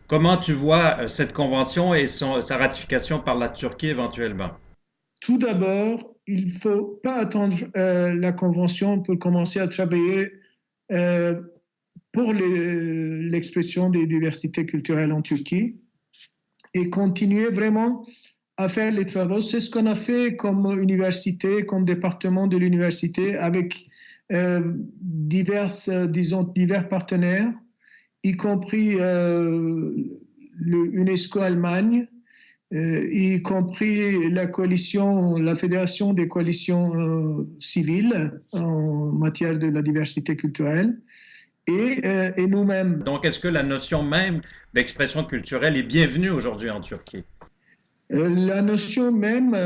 Comment tu vois cette convention et sa ratification par la Turquie éventuellement? Tout d'abord, il ne faut pas attendre la Convention pour commencer à travailler euh, pour l'expression des diversités culturelles en Turquie et continuer vraiment à faire les travaux. C'est ce qu'on a fait comme université, comme département de l'université avec divers partenaires, y compris l'UNESCO Allemagne, y compris la coalition, la Fédération des coalitions civiles en matière de la diversité culturelle, et nous-mêmes. Donc, est-ce que la notion même d'expression culturelle est bienvenue aujourd'hui en Turquie? La notion même,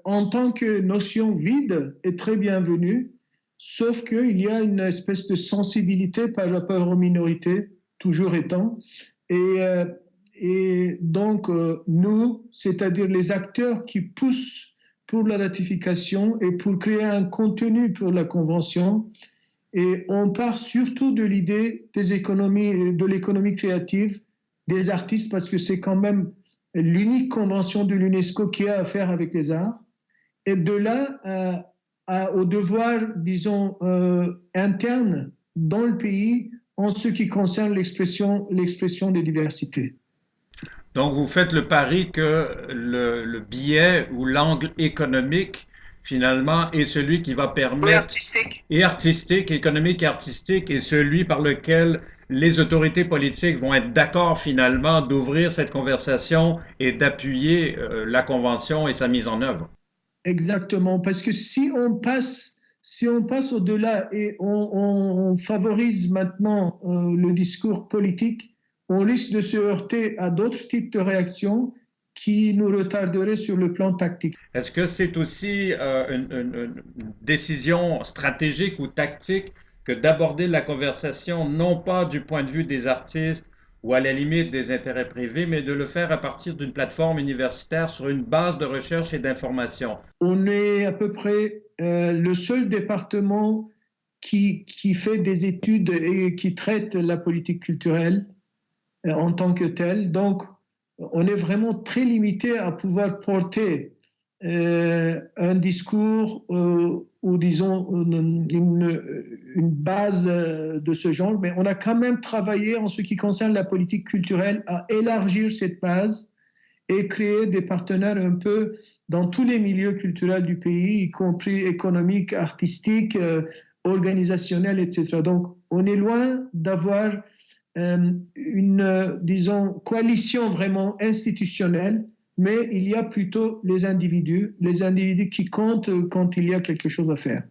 en tant que notion vide, est très bienvenue, sauf qu'il y a une espèce de sensibilité par rapport aux minorités, toujours étant. Et, euh, et donc, nous, c'est-à-dire les acteurs qui poussent pour la ratification et pour créer un contenu pour la Convention, et on part surtout de l'idée des économies, de l'économie créative des artistes, parce que c'est quand même l'unique convention de l'UNESCO qui a à faire avec les arts. Et de là au devoir, disons, interne dans le pays en ce qui concerne l'expression des diversités. Donc, vous faites le pari que le biais ou l'angle économique, finalement, est celui qui va Oui, permettre, artistique. et artistique, économique et artistique, est celui par lequel les autorités politiques vont être d'accord, finalement, d'ouvrir cette conversation et d'appuyer la Convention et sa mise en œuvre. Exactement, parce que si on passe au-delà et on favorise maintenant le discours politique, on risque de se heurter à d'autres types de réactions qui nous retarderaient sur le plan tactique. Est-ce que c'est aussi une décision stratégique ou tactique que d'aborder la conversation non pas du point de vue des artistes ou à la limite des intérêts privés, mais de le faire à partir d'une plateforme universitaire sur une base de recherche et d'information? On est à peu près le seul département qui fait des études et qui traite la politique culturelle en tant que tel. Donc, on est vraiment très limité à pouvoir porter un discours ou disons une base de ce genre, mais on a quand même travaillé en ce qui concerne la politique culturelle à élargir cette base et créer des partenaires un peu dans tous les milieux culturels du pays, y compris économiques, artistiques, organisationnels, etc. Donc, on est loin d'avoir une, disons, coalition vraiment institutionnelle, mais il y a plutôt les individus qui comptent quand il y a quelque chose à faire.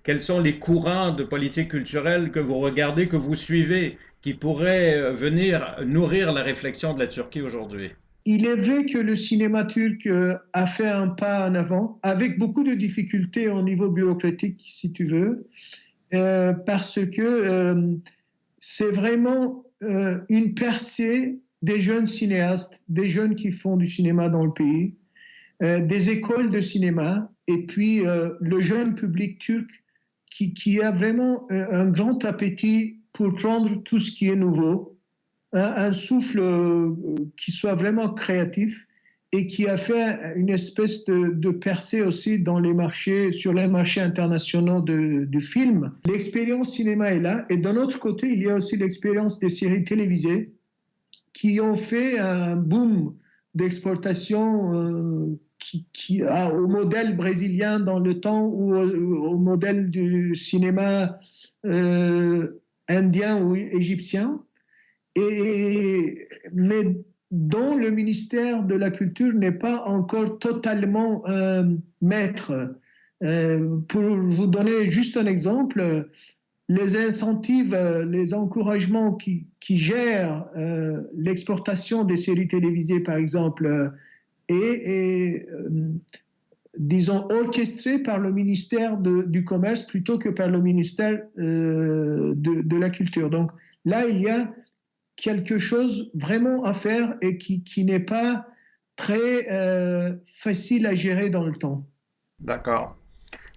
Quels sont les courants de politique culturelle que vous regardez, que vous suivez, qui pourraient venir nourrir la réflexion de la Turquie aujourd'hui? Il est vrai que le cinéma turc a fait un pas en avant, avec beaucoup de difficultés au niveau bureaucratique, si tu veux, parce que c'est vraiment une percée des jeunes cinéastes, des jeunes qui font du cinéma dans le pays, des écoles de cinéma, et puis le jeune public turc qui a vraiment un grand appétit pour prendre tout ce qui est nouveau, un souffle qui soit vraiment créatif et qui a fait une espèce de percée aussi dans les marchés, sur les marchés internationaux du film. L'expérience cinéma est là. Et d'un autre côté, il y a aussi l'expérience des séries télévisées qui ont fait un boom d'exportation au modèle brésilien dans le temps ou au modèle du cinéma indien ou égyptien mais dont le ministère de la Culture n'est pas encore totalement maître. Pour vous donner juste un exemple, les incentives, les encouragements qui gèrent l'exportation des séries télévisées, par exemple, et disons, orchestrés par le ministère du Commerce plutôt que par le ministère de la Culture. Donc là, il y a quelque chose vraiment à faire et qui n'est pas très facile à gérer dans le temps. D'accord.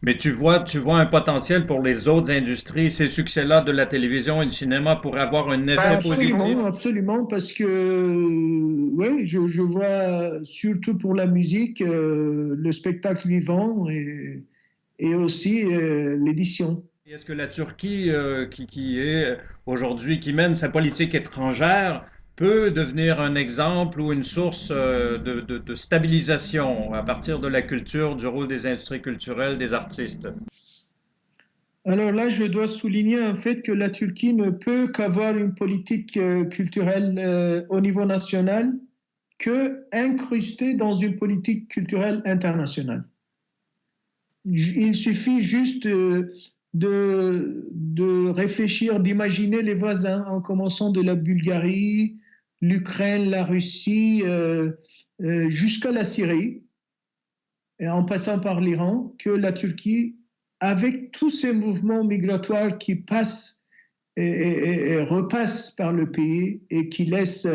Mais tu vois un potentiel pour les autres industries, ces succès-là de la télévision et du cinéma pourraient avoir un effet Absolument, positif. absolument, parce que ouais, je vois surtout pour la musique, le spectacle vivant et aussi l'édition. Est-ce que la Turquie, qui est aujourd'hui, qui mène sa politique étrangère, peut devenir un exemple ou une source de stabilisation à partir de la culture, du rôle des industries culturelles, des artistes? Alors là, je dois souligner un fait que la Turquie ne peut qu'avoir une politique culturelle au niveau national que incrustée dans une politique culturelle internationale. Il suffit juste de réfléchir, d'imaginer les voisins, en commençant de la Bulgarie, l'Ukraine, la Russie, jusqu'à la Syrie, et en passant par l'Iran, que la Turquie, avec tous ces mouvements migratoires qui passent et repassent par le pays et qui laissent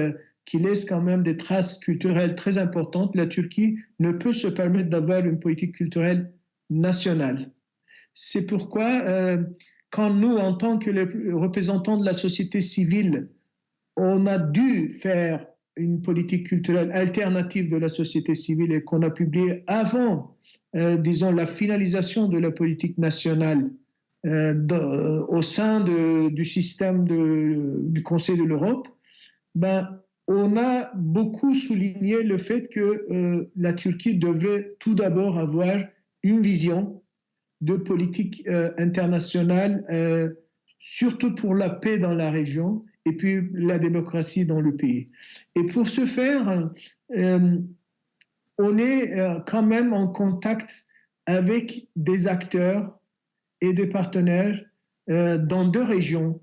quand même des traces culturelles très importantes, la Turquie ne peut se permettre d'avoir une politique culturelle nationale. C'est pourquoi, quand nous, en tant que les représentants de la société civile, on a dû faire une politique culturelle alternative de la société civile et qu'on a publié avant, disons, la finalisation de la politique nationale au sein du système du Conseil de l'Europe, ben, on a beaucoup souligné le fait que la Turquie devait tout d'abord avoir une vision de politique internationale, surtout pour la paix dans la région et puis la démocratie dans le pays. Et pour ce faire, euh, on est quand même en contact avec des acteurs et des partenaires dans deux régions.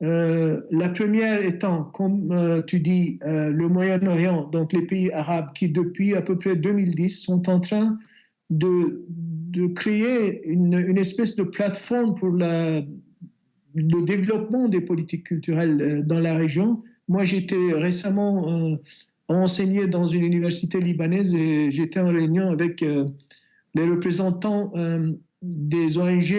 La première étant, comme tu dis, le Moyen-Orient, donc les pays arabes qui, depuis à peu près 2010, sont en train de créer une espèce de plateforme pour le développement des politiques culturelles dans la région. Moi, j'étais récemment enseigné dans une université libanaise et j'étais en réunion avec les représentants des ONG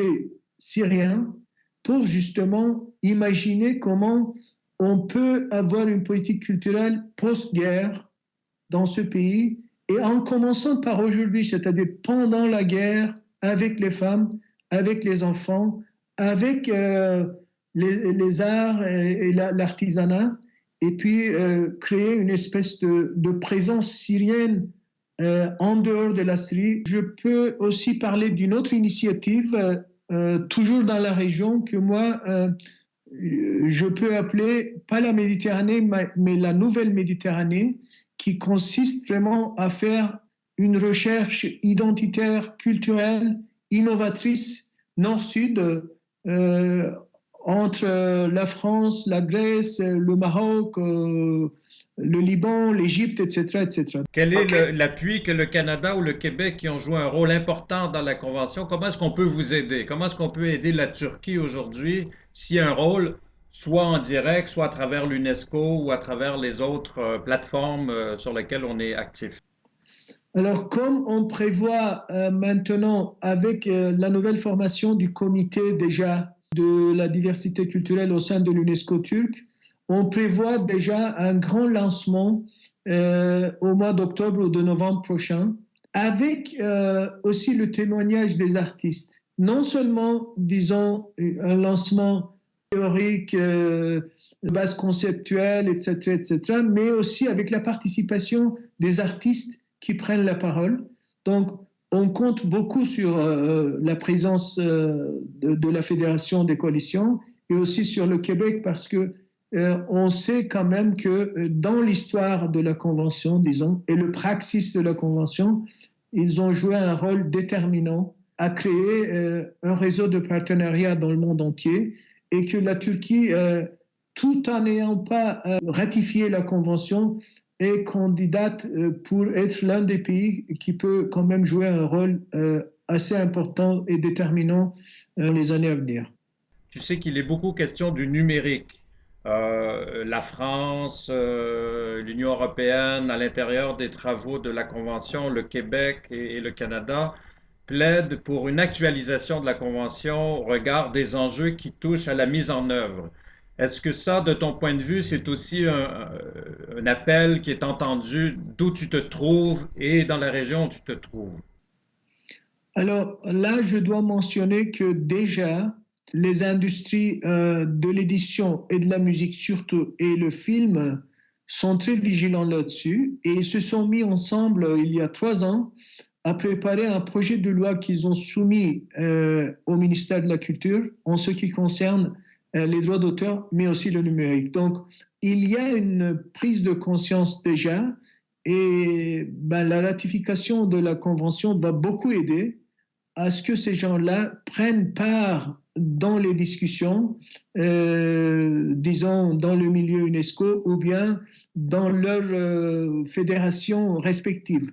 syriens pour justement imaginer comment on peut avoir une politique culturelle post-guerre dans ce pays et en commençant par aujourd'hui, c'est-à-dire pendant la guerre, avec les femmes, avec les enfants, avec les arts et l'artisanat, et puis créer une espèce de présence syrienne en dehors de la Syrie. Je peux aussi parler d'une autre initiative, toujours dans la région, que moi, je peux appeler, pas la Méditerranée, mais la nouvelle Méditerranée, qui consiste vraiment à faire une recherche identitaire, culturelle, innovatrice, nord-sud, euh, entre la France, la Grèce, le Maroc, le Liban, l'Égypte, etc., etc. Quel est l'appui que le Canada ou le Québec qui ont joué un rôle important dans la Convention? Comment est-ce qu'on peut vous aider? Comment est-ce qu'on peut aider la Turquie aujourd'hui s'il y a un rôle, soit en direct, soit à travers l'UNESCO ou à travers les autres plateformes sur lesquelles on est actif? Alors, comme on prévoit maintenant avec la nouvelle formation du comité déjà de la diversité culturelle au sein de l'UNESCO turc, on prévoit déjà un grand lancement au mois d'octobre ou de novembre prochain, avec aussi le témoignage des artistes. Non seulement, disons, un lancement théorique, de base conceptuelle, etc., etc., mais aussi avec la participation des artistes qui prennent la parole. Donc, on compte beaucoup sur la présence de la Fédération des coalitions et aussi sur le Québec parce que on sait quand même que dans l'histoire de la Convention, disons, et le praxis de la Convention, ils ont joué un rôle déterminant à créer un réseau de partenariats dans le monde entier et que la Turquie, tout en n'ayant pas ratifié la Convention, est candidate pour être l'un des pays qui peut quand même jouer un rôle assez important et déterminant dans les années à venir. Tu sais qu'il est beaucoup question du numérique. La France, l'Union européenne, à l'intérieur des travaux de la Convention, le Québec et le Canada plaide pour une actualisation de la Convention au regard des enjeux qui touchent à la mise en œuvre. Est-ce que ça, de ton point de vue, c'est aussi un appel qui est entendu d'où tu te trouves et dans la région où tu te trouves? Alors là, je dois mentionner que déjà, les industries de l'édition et de la musique surtout, et le film, sont très vigilants là-dessus et ils se sont mis ensemble il y a 3 ans à préparer un projet de loi qu'ils ont soumis au ministère de la Culture en ce qui concerne les droits d'auteur, mais aussi le numérique. Donc, il y a une prise de conscience déjà et ben, la ratification de la Convention va beaucoup aider à ce que ces gens-là prennent part dans les discussions, disons, dans le milieu UNESCO ou bien dans leurs fédérations respectives.